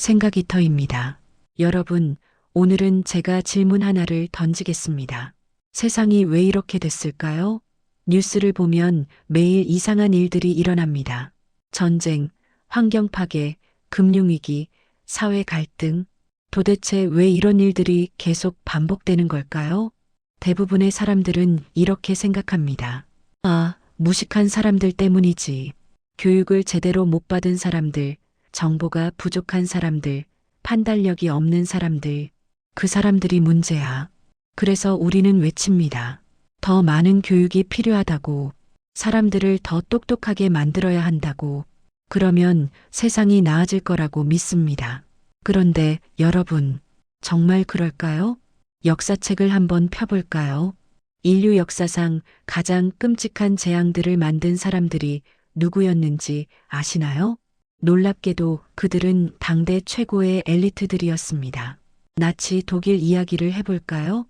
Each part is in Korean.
생각이 터입니다. 여러분, 오늘은 제가 질문 하나를 던지겠습니다. 세상이 왜 이렇게 됐을까요? 뉴스를 보면 매일 이상한 일들이 일어납니다. 전쟁, 환경 파괴, 금융위기, 사회 갈등. 도대체 왜 이런 일들이 계속 반복되는 걸까요? 대부분의 사람들은 이렇게 생각합니다. 아, 무식한 사람들 때문이지. 교육을 제대로 못 받은 사람들, 정보가 부족한 사람들, 판단력이 없는 사람들, 그 사람들이 문제야. 그래서 우리는 외칩니다. 더 많은 교육이 필요하다고, 사람들을 더 똑똑하게 만들어야 한다고, 그러면 세상이 나아질 거라고 믿습니다. 그런데 여러분, 정말 그럴까요? 역사책을 한번 펴볼까요? 인류 역사상 가장 끔찍한 재앙들을 만든 사람들이 누구였는지 아시나요? 놀랍게도 그들은 당대 최고의 엘리트들이었습니다. 나치 독일 이야기를 해볼까요?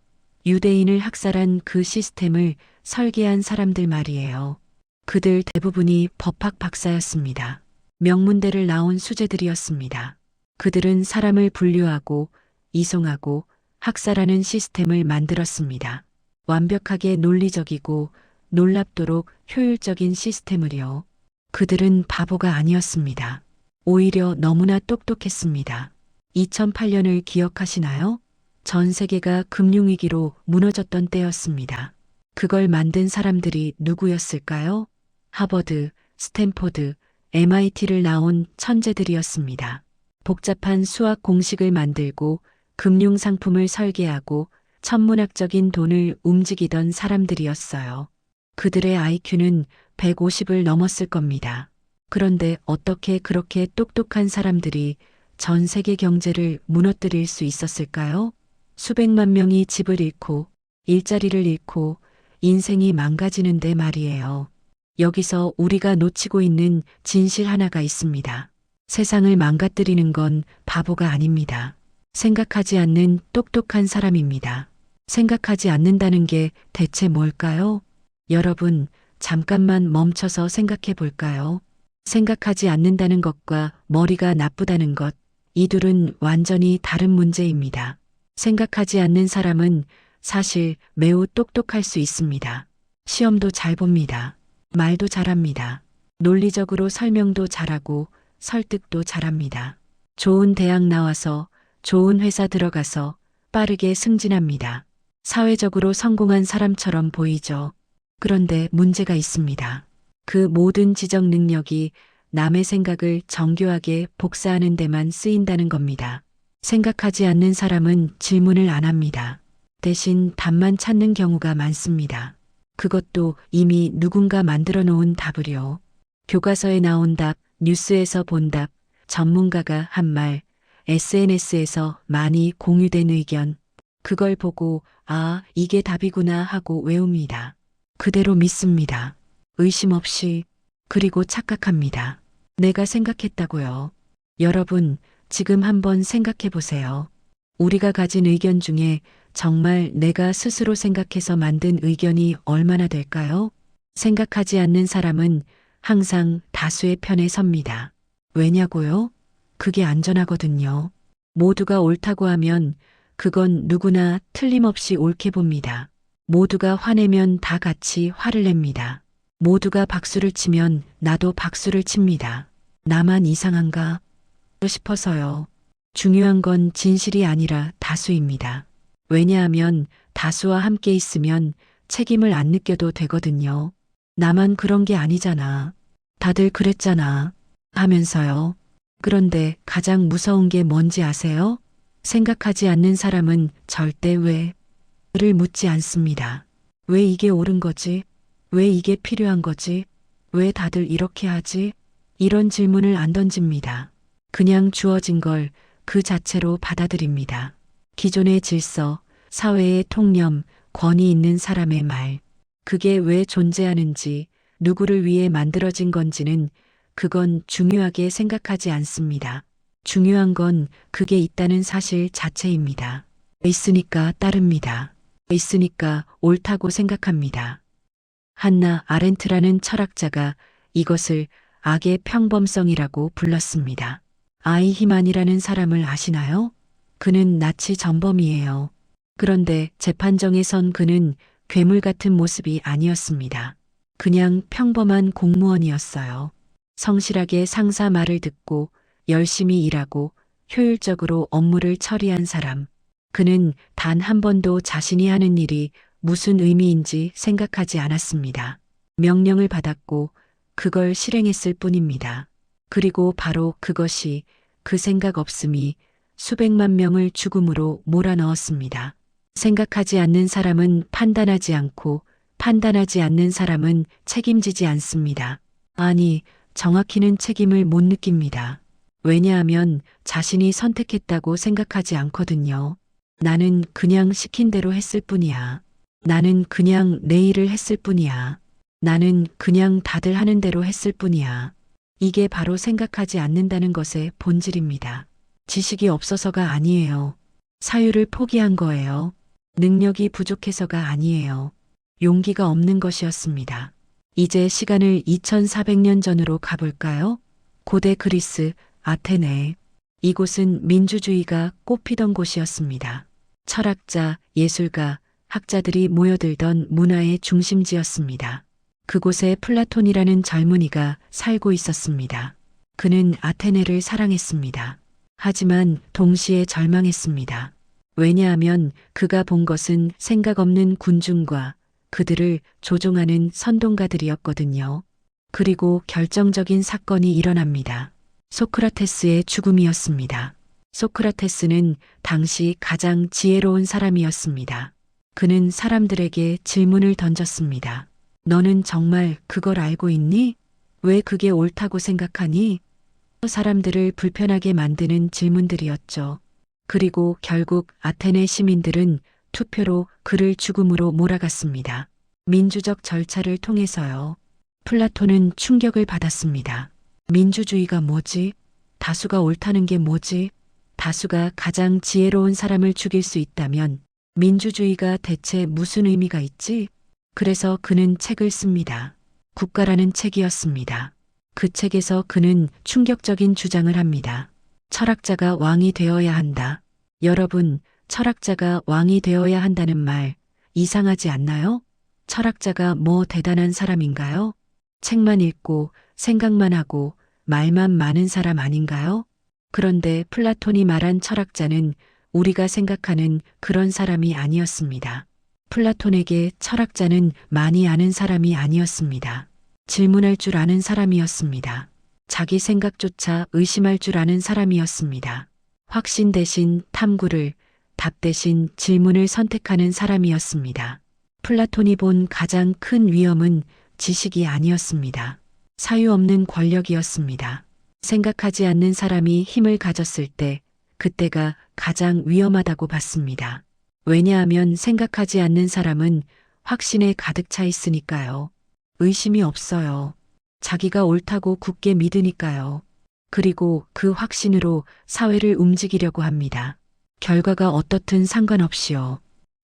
유대인을 학살한 그 시스템을 설계한 사람들 말이에요. 그들 대부분이 법학 박사였습니다. 명문대를 나온 수재들이었습니다. 그들은 사람을 분류하고 이송하고 학살하는 시스템을 만들었습니다. 완벽하게 논리적이고 놀랍도록 효율적인 시스템을요. 그들은 바보가 아니었습니다. 오히려 너무나 똑똑했습니다. 2008년을 기억하시나요? 전 세계가 금융위기로 무너졌던 때였습니다. 그걸 만든 사람들이 누구였을까요? 하버드, 스탠포드, MIT를 나온 천재들이었습니다. 복잡한 수학 공식을 만들고 금융 상품을 설계하고 천문학적인 돈을 움직이던 사람들이었어요. 그들의 IQ는 150을 넘었을 겁니다. 그런데 어떻게 그렇게 똑똑한 사람들이 전 세계 경제를 무너뜨릴 수 있었을까요? 수백만 명이 집을 잃고 일자리를 잃고 인생이 망가지는데 말이에요. 여기서 우리가 놓치고 있는 진실 하나가 있습니다. 세상을 망가뜨리는 건 바보가 아닙니다. 생각하지 않는 똑똑한 사람입니다. 생각하지 않는다는 게 대체 뭘까요? 여러분, 잠깐만 멈춰서 생각해 볼까요? 생각하지 않는다는 것과 머리가 나쁘다는 것, 이 둘은 완전히 다른 문제입니다. 생각하지 않는 사람은 사실 매우 똑똑할 수 있습니다. 시험도 잘 봅니다. 말도 잘합니다. 논리적으로 설명도 잘하고 설득도 잘합니다. 좋은 대학 나와서 좋은 회사 들어가서 빠르게 승진합니다. 사회적으로 성공한 사람처럼 보이죠. 그런데 문제가 있습니다. 그 모든 지적 능력이 남의 생각을 정교하게 복사하는 데만 쓰인다는 겁니다. 생각하지 않는 사람은 질문을 안 합니다. 대신 답만 찾는 경우가 많습니다. 그것도 이미 누군가 만들어 놓은 답을요. 교과서에 나온 답, 뉴스에서 본 답, 전문가가 한 말, SNS에서 많이 공유된 의견, 그걸 보고 아, 이게 답이구나 하고 외웁니다. 그대로 믿습니다. 의심 없이, 그리고 착각합니다. 내가 생각했다고요. 여러분, 지금 한번 생각해 보세요. 우리가 가진 의견 중에 정말 내가 스스로 생각해서 만든 의견이 얼마나 될까요? 생각하지 않는 사람은 항상 다수의 편에 섭니다. 왜냐고요? 그게 안전하거든요. 모두가 옳다고 하면 그건 누구나 틀림없이 옳게 봅니다. 모두가 화내면 다 같이 화를 냅니다. 모두가 박수를 치면 나도 박수를 칩니다. 나만 이상한가 싶어서요. 중요한 건 진실이 아니라 다수입니다. 왜냐하면 다수와 함께 있으면 책임을 안 느껴도 되거든요. 나만 그런 게 아니잖아. 다들 그랬잖아. 하면서요. 그런데 가장 무서운 게 뭔지 아세요? 생각하지 않는 사람은 절대 왜를 묻지 않습니다. 왜 이게 옳은 거지? 왜 이게 필요한 거지? 왜 다들 이렇게 하지? 이런 질문을 안 던집니다. 그냥 주어진 걸 그 자체로 받아들입니다. 기존의 질서, 사회의 통념, 권위 있는 사람의 말, 그게 왜 존재하는지, 누구를 위해 만들어진 건지는 그건 중요하게 생각하지 않습니다. 중요한 건 그게 있다는 사실 자체입니다. 있으니까 따릅니다. 있으니까 옳다고 생각합니다. 한나 아렌트라는 철학자가 이것을 악의 평범성이라고 불렀습니다. 아이히만이라는 사람을 아시나요? 그는 나치 전범이에요. 그런데 재판정에 선 그는 괴물 같은 모습이 아니었습니다. 그냥 평범한 공무원이었어요. 성실하게 상사 말을 듣고 열심히 일하고 효율적으로 업무를 처리한 사람. 그는 단 한 번도 자신이 하는 일이 무슨 의미인지 생각하지 않았습니다. 명령을 받았고 그걸 실행했을 뿐입니다. 그리고 바로 그것이 그 생각 없음이 수백만 명을 죽음으로 몰아넣었습니다. 생각하지 않는 사람은 판단하지 않고 판단하지 않는 사람은 책임지지 않습니다. 아니, 정확히는 책임을 못 느낍니다. 왜냐하면 자신이 선택했다고 생각하지 않거든요. 나는 그냥 시킨 대로 했을 뿐이야. 나는 그냥 내 일을 했을 뿐이야. 나는 그냥 다들 하는 대로 했을 뿐이야. 이게 바로 생각하지 않는다는 것의 본질입니다. 지식이 없어서가 아니에요. 사유를 포기한 거예요. 능력이 부족해서가 아니에요. 용기가 없는 것이었습니다. 이제 시간을 2400년 전으로 가볼까요? 고대 그리스, 아테네. 이곳은 민주주의가 꽃피던 곳이었습니다. 철학자, 예술가, 학자들이 모여들던 문화의 중심지였습니다. 그곳에 플라톤이라는 젊은이가 살고 있었습니다. 그는 아테네를 사랑했습니다. 하지만 동시에 절망했습니다. 왜냐하면 그가 본 것은 생각 없는 군중과 그들을 조종하는 선동가들이었거든요. 그리고 결정적인 사건이 일어납니다. 소크라테스의 죽음이었습니다. 소크라테스는 당시 가장 지혜로운 사람이었습니다. 그는 사람들에게 질문을 던졌습니다. 너는 정말 그걸 알고 있니? 왜 그게 옳다고 생각하니? 사람들을 불편하게 만드는 질문들이었죠. 그리고 결국 아테네 시민들은 투표로 그를 죽음으로 몰아갔습니다. 민주적 절차를 통해서요. 플라톤은 충격을 받았습니다. 민주주의가 뭐지? 다수가 옳다는 게 뭐지? 다수가 가장 지혜로운 사람을 죽일 수 있다면 민주주의가 대체 무슨 의미가 있지? 그래서 그는 책을 씁니다. 국가라는 책이었습니다. 그 책에서 그는 충격적인 주장을 합니다. 철학자가 왕이 되어야 한다. 여러분, 철학자가 왕이 되어야 한다는 말 이상하지 않나요? 철학자가 뭐 대단한 사람인가요? 책만 읽고 생각만 하고 말만 많은 사람 아닌가요? 그런데 플라톤이 말한 철학자는 우리가 생각하는 그런 사람이 아니었습니다. 플라톤에게 철학자는 많이 아는 사람이 아니었습니다. 질문할 줄 아는 사람이었습니다. 자기 생각조차 의심할 줄 아는 사람이었습니다. 확신 대신 탐구를, 답 대신 질문을 선택하는 사람이었습니다. 플라톤이 본 가장 큰 위험은 지식이 아니었습니다. 사유 없는 권력이었습니다. 생각하지 않는 사람이 힘을 가졌을 때 그때가 가장 위험하다고 봤습니다. 왜냐하면 생각하지 않는 사람은 확신에 가득 차 있으니까요. 의심이 없어요. 자기가 옳다고 굳게 믿으니까요. 그리고 그 확신으로 사회를 움직이려고 합니다. 결과가 어떻든 상관없이요.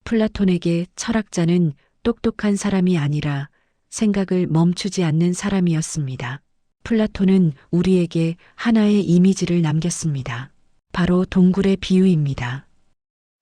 플라톤에게 철학자는 똑똑한 사람이 아니라 생각을 멈추지 않는 사람이었습니다. 플라톤은 우리에게 하나의 이미지를 남겼습니다. 바로 동굴의 비유입니다.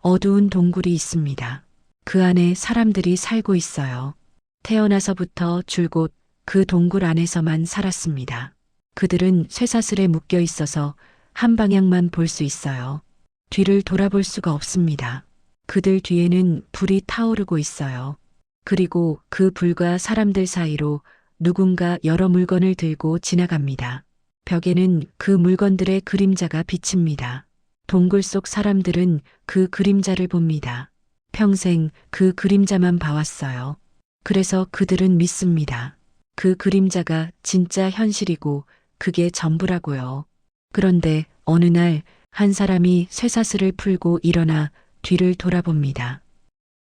어두운 동굴이 있습니다. 그 안에 사람들이 살고 있어요. 태어나서부터 줄곧 그 동굴 안에서만 살았습니다. 그들은 쇠사슬에 묶여 있어서 한 방향만 볼 수 있어요. 뒤를 돌아볼 수가 없습니다. 그들 뒤에는 불이 타오르고 있어요. 그리고 그 불과 사람들 사이로 누군가 여러 물건을 들고 지나갑니다. 벽에는 그 물건들의 그림자가 비칩니다. 동굴 속 사람들은 그 그림자를 봅니다. 평생 그 그림자만 봐왔어요. 그래서 그들은 믿습니다. 그 그림자가 진짜 현실이고 그게 전부라고요. 그런데 어느 날 한 사람이 쇠사슬을 풀고 일어나 뒤를 돌아봅니다.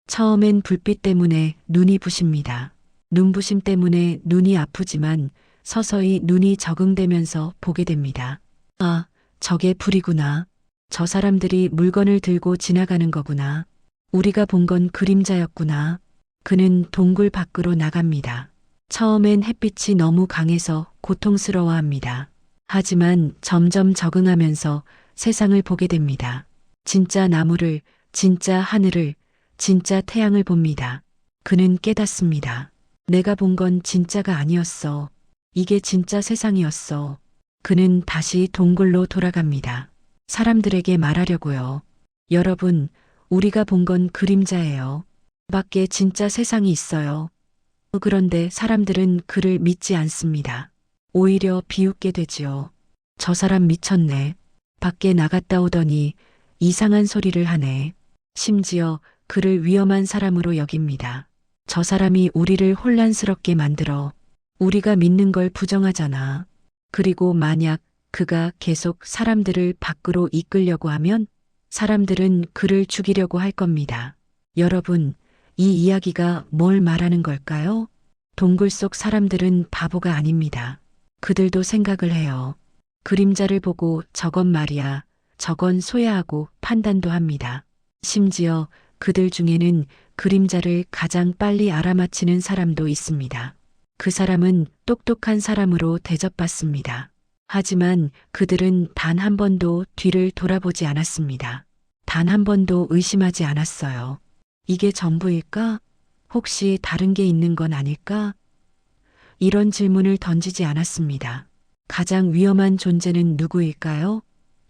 처음엔 불빛 때문에 눈이 부십니다. 눈부심 때문에 눈이 아프지만 서서히 눈이 적응되면서 보게 됩니다. 아, 저게 불이구나. 저 사람들이 물건을 들고 지나가는 거구나. 우리가 본 건 그림자였구나. 그는 동굴 밖으로 나갑니다. 처음엔 햇빛이 너무 강해서 고통스러워합니다. 하지만 점점 적응하면서 세상을 보게 됩니다. 진짜 나무를, 진짜 하늘을, 진짜 태양을 봅니다. 그는 깨닫습니다. 내가 본 건 진짜가 아니었어. 이게 진짜 세상이었어. 그는 다시 동굴로 돌아갑니다. 사람들에게 말하려고요. 여러분, 우리가 본 건 그림자예요. 밖에 진짜 세상이 있어요. 그런데 사람들은 그를 믿지 않습니다. 오히려 비웃게 되지요. 저 사람 미쳤네. 밖에 나갔다 오더니 이상한 소리를 하네. 심지어 그를 위험한 사람으로 여깁니다. 저 사람이 우리를 혼란스럽게 만들어 우리가 믿는 걸 부정하잖아. 그리고 만약 그가 계속 사람들을 밖으로 이끌려고 하면 사람들은 그를 죽이려고 할 겁니다. 여러분, 이 이야기가 뭘 말하는 걸까요? 동굴 속 사람들은 바보가 아닙니다. 그들도 생각을 해요. 그림자를 보고 저건 말이야, 저건 소야하고 판단도 합니다. 심지어 그들 중에는 그림자를 가장 빨리 알아맞히는 사람도 있습니다. 그 사람은 똑똑한 사람으로 대접받습니다. 하지만 그들은 단 한 번도 뒤를 돌아보지 않았습니다. 단 한 번도 의심하지 않았어요. 이게 전부일까? 혹시 다른 게 있는 건 아닐까? 이런 질문을 던지지 않았습니다. 가장 위험한 존재는 누구일까요?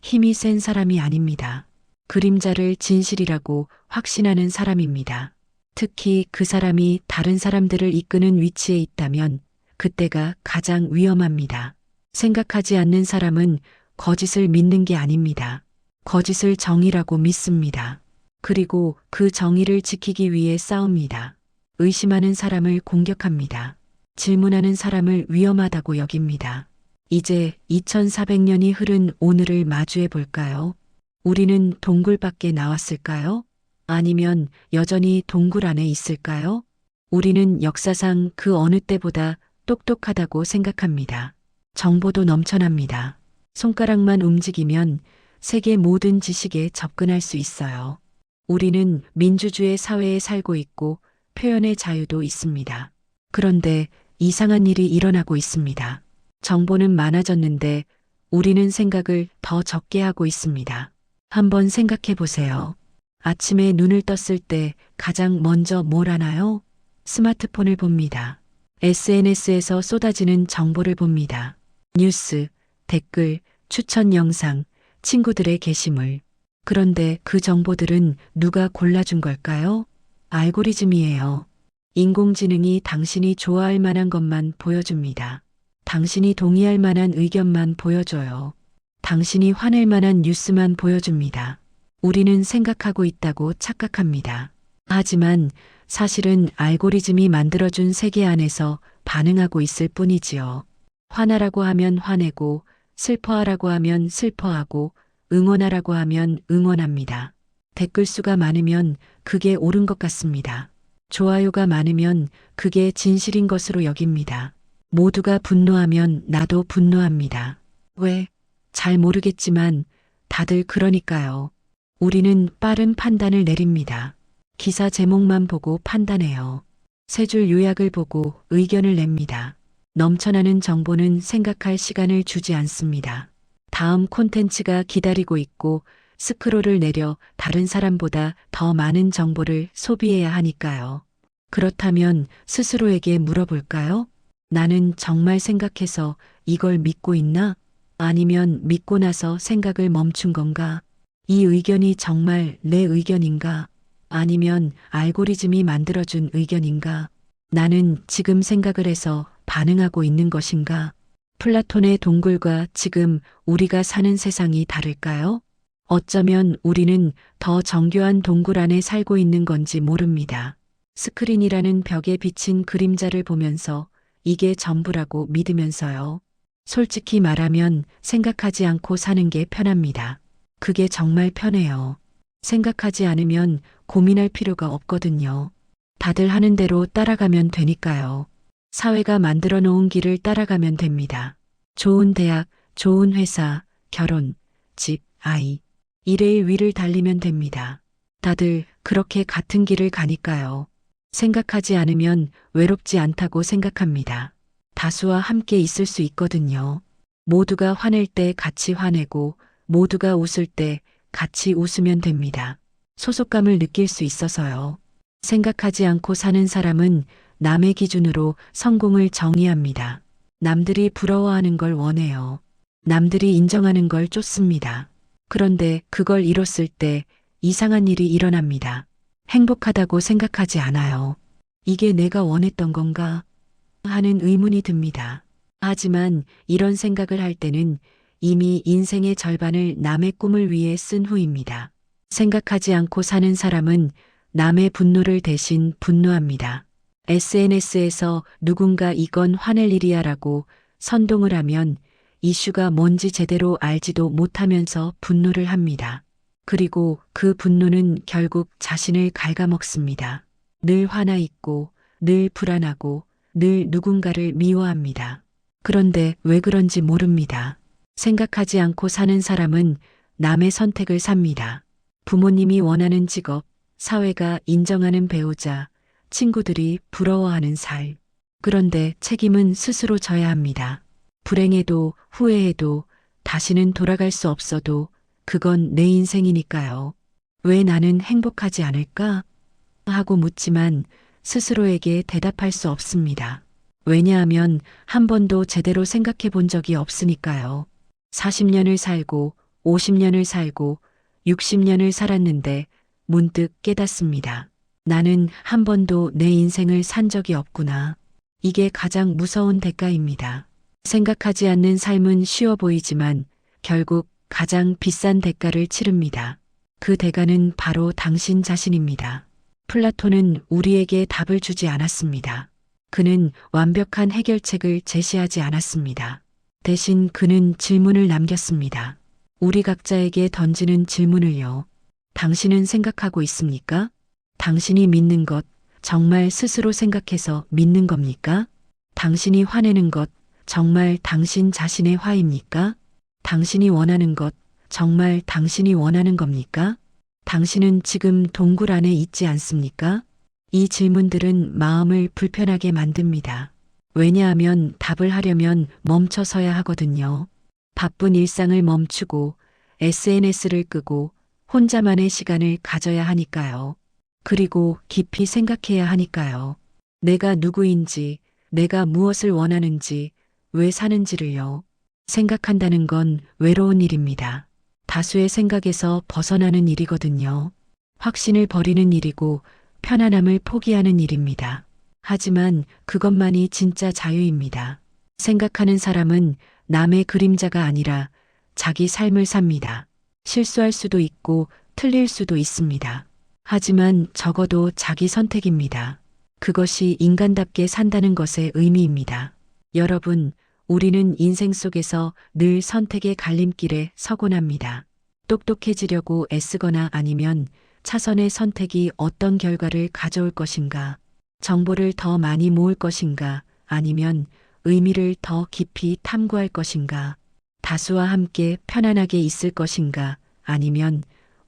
힘이 센 사람이 아닙니다. 그림자를 진실이라고 확신하는 사람입니다. 특히 그 사람이 다른 사람들을 이끄는 위치에 있다면 그때가 가장 위험합니다. 생각하지 않는 사람은 거짓을 믿는 게 아닙니다. 거짓을 정의라고 믿습니다. 그리고 그 정의를 지키기 위해 싸웁니다. 의심하는 사람을 공격합니다. 질문하는 사람을 위험하다고 여깁니다. 이제 2400년이 흐른 오늘을 마주해 볼까요? 우리는 동굴 밖에 나왔을까요? 아니면 여전히 동굴 안에 있을까요? 우리는 역사상 그 어느 때보다 똑똑하다고 생각합니다. 정보도 넘쳐납니다. 손가락만 움직이면 세계 모든 지식에 접근할 수 있어요. 우리는 민주주의 사회에 살고 있고 표현의 자유도 있습니다. 그런데 이상한 일이 일어나고 있습니다. 정보는 많아졌는데 우리는 생각을 더 적게 하고 있습니다. 한번 생각해 보세요. 아침에 눈을 떴을 때 가장 먼저 뭘 하나요? 스마트폰을 봅니다. SNS에서 쏟아지는 정보를 봅니다. 뉴스, 댓글, 추천 영상, 친구들의 게시물. 그런데 그 정보들은 누가 골라준 걸까요? 알고리즘이에요. 인공지능이 당신이 좋아할 만한 것만 보여줍니다. 당신이 동의할 만한 의견만 보여줘요. 당신이 화낼 만한 뉴스만 보여줍니다. 우리는 생각하고 있다고 착각합니다. 하지만 사실은 알고리즘이 만들어준 세계 안에서 반응하고 있을 뿐이지요. 화나라고 하면 화내고, 슬퍼하라고 하면 슬퍼하고, 응원하라고 하면 응원합니다. 댓글 수가 많으면 그게 옳은 것 같습니다. 좋아요가 많으면 그게 진실인 것으로 여깁니다. 모두가 분노하면 나도 분노합니다. 왜? 잘 모르겠지만 다들 그러니까요. 우리는 빠른 판단을 내립니다. 기사 제목만 보고 판단해요. 세 줄 요약을 보고 의견을 냅니다. 넘쳐나는 정보는 생각할 시간을 주지 않습니다. 다음 콘텐츠가 기다리고 있고 스크롤을 내려 다른 사람보다 더 많은 정보를 소비해야 하니까요. 그렇다면 스스로에게 물어볼까요? 나는 정말 생각해서 이걸 믿고 있나? 아니면 믿고 나서 생각을 멈춘 건가? 이 의견이 정말 내 의견인가? 아니면 알고리즘이 만들어준 의견인가? 나는 지금 생각을 해서 반응하고 있는 것인가? 플라톤의 동굴과 지금 우리가 사는 세상이 다를까요? 어쩌면 우리는 더 정교한 동굴 안에 살고 있는 건지 모릅니다. 스크린이라는 벽에 비친 그림자를 보면서 이게 전부라고 믿으면서요. 솔직히 말하면 생각하지 않고 사는 게 편합니다. 그게 정말 편해요. 생각하지 않으면 고민할 필요가 없거든요. 다들 하는 대로 따라가면 되니까요. 사회가 만들어 놓은 길을 따라가면 됩니다. 좋은 대학, 좋은 회사, 결혼, 집, 아이. 일의 위를 달리면 됩니다. 다들 그렇게 같은 길을 가니까요. 생각하지 않으면 외롭지 않다고 생각합니다. 다수와 함께 있을 수 있거든요. 모두가 화낼 때 같이 화내고 모두가 웃을 때 같이 웃으면 됩니다. 소속감을 느낄 수 있어서요. 생각하지 않고 사는 사람은 남의 기준으로 성공을 정의합니다. 남들이 부러워하는 걸 원해요. 남들이 인정하는 걸 쫓습니다. 그런데 그걸 이뤘을 때 이상한 일이 일어납니다. 행복하다고 생각하지 않아요. 이게 내가 원했던 건가? 하는 의문이 듭니다. 하지만 이런 생각을 할 때는 이미 인생의 절반을 남의 꿈을 위해 쓴 후입니다. 생각하지 않고 사는 사람은 남의 분노를 대신 분노합니다. SNS에서 누군가 이건 화낼 일이야라고 선동을 하면 이슈가 뭔지 제대로 알지도 못하면서 분노를 합니다. 그리고 그 분노는 결국 자신을 갉아먹습니다. 늘 화나 있고, 늘 불안하고, 늘 누군가를 미워합니다. 그런데 왜 그런지 모릅니다. 생각하지 않고 사는 사람은 남의 선택을 삽니다. 부모님이 원하는 직업, 사회가 인정하는 배우자, 친구들이 부러워하는 살. 그런데 책임은 스스로 져야 합니다. 불행해도 후회해도 다시는 돌아갈 수 없어도 그건 내 인생이니까요. 왜 나는 행복하지 않을까? 하고 묻지만 스스로에게 대답할 수 없습니다. 왜냐하면 한 번도 제대로 생각해 본 적이 없으니까요. 40년을 살고 50년을 살고 60년을 살았는데 문득 깨닫습니다. 나는 한 번도 내 인생을 산 적이 없구나. 이게 가장 무서운 대가입니다. 생각하지 않는 삶은 쉬워 보이지만 결국 가장 비싼 대가를 치릅니다. 그 대가는 바로 당신 자신입니다. 플라톤은 우리에게 답을 주지 않았습니다. 그는 완벽한 해결책을 제시하지 않았습니다. 대신 그는 질문을 남겼습니다. 우리 각자에게 던지는 질문을요. 당신은 생각하고 있습니까? 당신이 믿는 것 정말 스스로 생각해서 믿는 겁니까? 당신이 화내는 것 정말 당신 자신의 화입니까? 당신이 원하는 것 정말 당신이 원하는 겁니까? 당신은 지금 동굴 안에 있지 않습니까? 이 질문들은 마음을 불편하게 만듭니다. 왜냐하면 답을 하려면 멈춰서야 하거든요. 바쁜 일상을 멈추고 SNS를 끄고 혼자만의 시간을 가져야 하니까요. 그리고 깊이 생각해야 하니까요. 내가 누구인지, 내가 무엇을 원하는지, 왜 사는지를요. 생각한다는 건 외로운 일입니다. 다수의 생각에서 벗어나는 일이거든요. 확신을 버리는 일이고 편안함을 포기하는 일입니다. 하지만 그것만이 진짜 자유입니다. 생각하는 사람은 남의 그림자가 아니라 자기 삶을 삽니다. 실수할 수도 있고 틀릴 수도 있습니다. 하지만 적어도 자기 선택입니다. 그것이 인간답게 산다는 것의 의미입니다. 여러분, 우리는 인생 속에서 늘 선택의 갈림길에 서곤 합니다. 똑똑해지려고 애쓰거나 아니면 차선의 선택이 어떤 결과를 가져올 것인가, 정보를 더 많이 모을 것인가, 아니면 의미를 더 깊이 탐구할 것인가, 다수와 함께 편안하게 있을 것인가, 아니면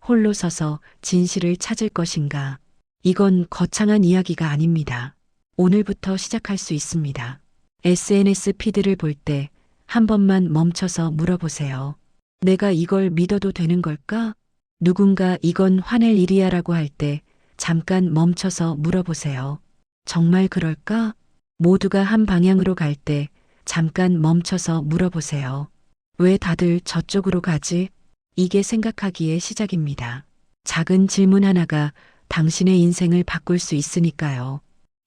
홀로 서서 진실을 찾을 것인가. 이건 거창한 이야기가 아닙니다. 오늘부터 시작할 수 있습니다. SNS 피드를 볼 때 한 번만 멈춰서 물어보세요. 내가 이걸 믿어도 되는 걸까? 누군가 이건 화낼 일이야라고 할 때 잠깐 멈춰서 물어보세요. 정말 그럴까? 모두가 한 방향으로 갈 때 잠깐 멈춰서 물어보세요. 왜 다들 저쪽으로 가지? 이게 생각하기의 시작입니다. 작은 질문 하나가 당신의 인생을 바꿀 수 있으니까요.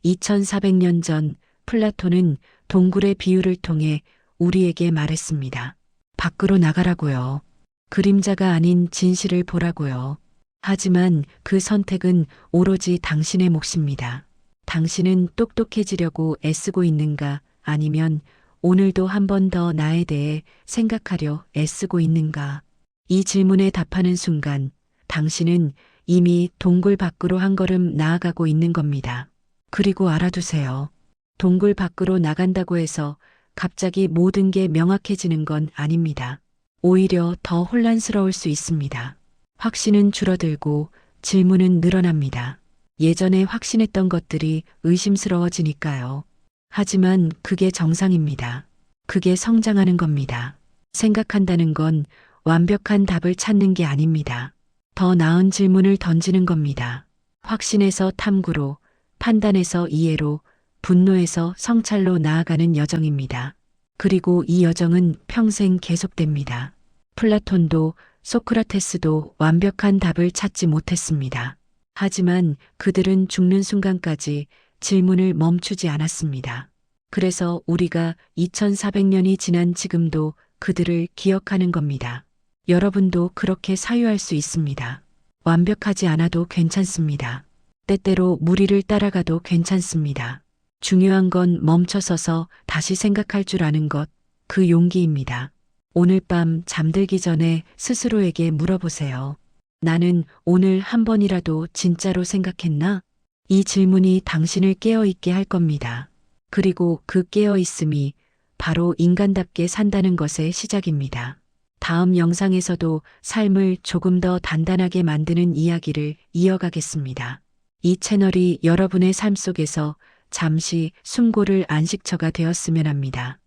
2400년 전 플라톤은 동굴의 비유를 통해 우리에게 말했습니다. 밖으로 나가라고요. 그림자가 아닌 진실을 보라고요. 하지만 그 선택은 오로지 당신의 몫입니다. 당신은 똑똑해지려고 애쓰고 있는가, 아니면 오늘도 한 번 더 나에 대해 생각하려 애쓰고 있는가? 이 질문에 답하는 순간 당신은 이미 동굴 밖으로 한 걸음 나아가고 있는 겁니다. 그리고 알아두세요. 동굴 밖으로 나간다고 해서 갑자기 모든 게 명확해지는 건 아닙니다. 오히려 더 혼란스러울 수 있습니다. 확신은 줄어들고 질문은 늘어납니다. 예전에 확신했던 것들이 의심스러워지니까요. 하지만 그게 정상입니다. 그게 성장하는 겁니다. 생각한다는 건 완벽한 답을 찾는 게 아닙니다. 더 나은 질문을 던지는 겁니다. 확신에서 탐구로, 판단에서 이해로, 분노에서 성찰로 나아가는 여정입니다. 그리고 이 여정은 평생 계속됩니다. 플라톤도 소크라테스도 완벽한 답을 찾지 못했습니다. 하지만 그들은 죽는 순간까지 질문을 멈추지 않았습니다. 그래서 우리가 2400년이 지난 지금도 그들을 기억하는 겁니다. 여러분도 그렇게 사유할 수 있습니다. 완벽하지 않아도 괜찮습니다. 때때로 무리를 따라가도 괜찮습니다. 중요한 건 멈춰서서 다시 생각할 줄 아는 것, 그 용기입니다. 오늘 밤 잠들기 전에 스스로에게 물어보세요. 나는 오늘 한 번이라도 진짜로 생각했나? 이 질문이 당신을 깨어있게 할 겁니다. 그리고 그 깨어있음이 바로 인간답게 산다는 것의 시작입니다. 다음 영상에서도 삶을 조금 더 단단하게 만드는 이야기를 이어가겠습니다. 이 채널이 여러분의 삶 속에서 잠시 숨고를 안식처가 되었으면 합니다.